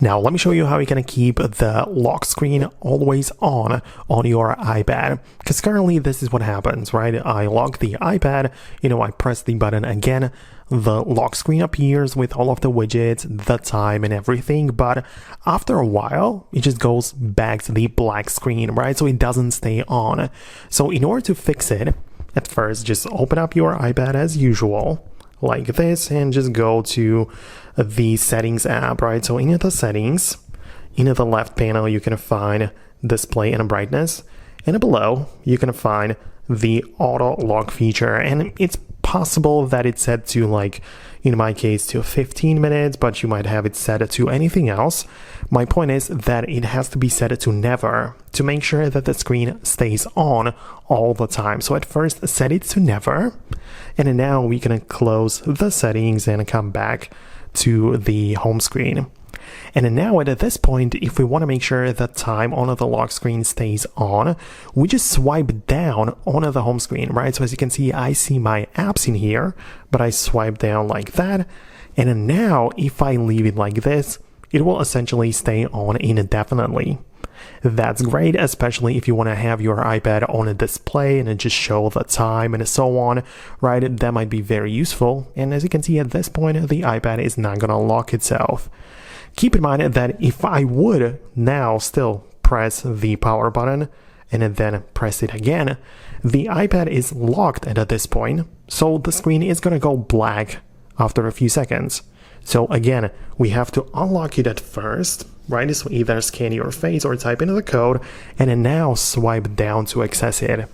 Now, let me show you how you can keep the lock screen always on your iPad. Because currently this is what happens, right? I lock the iPad, I press the button again, the lock screen appears with all of the widgets, the time and everything, but after a while, it just goes back to the black screen, right? So it doesn't stay on. So in order to fix it, at first, just open up your iPad as usual, like this, and just go to the settings app, right? So in the settings, in the left panel, you can find display and brightness, and below you can find the auto lock feature, and it's possible that it's set to, like in my case, to 15 minutes, but you might have it set to anything else. My point is that it has to be set to never to make sure that the screen stays on all the time. So at first set it to never, and then now we can close the settings and come back to the home screen. And then now at this point, if we want to make sure that time on the lock screen stays on, we just swipe down on the home screen, right? So as you can see, I see my apps in here, but I swipe down like that. And then now if I leave it like this, it will essentially stay on indefinitely. That's great, especially if you want to have your iPad on a display and just show the time and so on, right? That might be very useful. And as you can see at this point, the iPad is not going to lock itself. Keep in mind that if I would now still press the power button and then press it again, the iPad is locked at this point, so the screen is going to go black after a few seconds. So again, we have to unlock it at first, right? So either scan your face or type in the code, and then now swipe down to access it.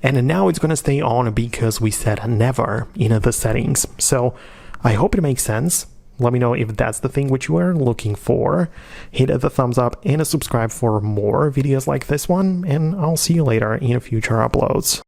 And now it's going to stay on because we said never in the settings. So I hope it makes sense. Let me know if that's the thing which you are looking for. Hit the thumbs up and subscribe for more videos like this one, and I'll see you later in future uploads.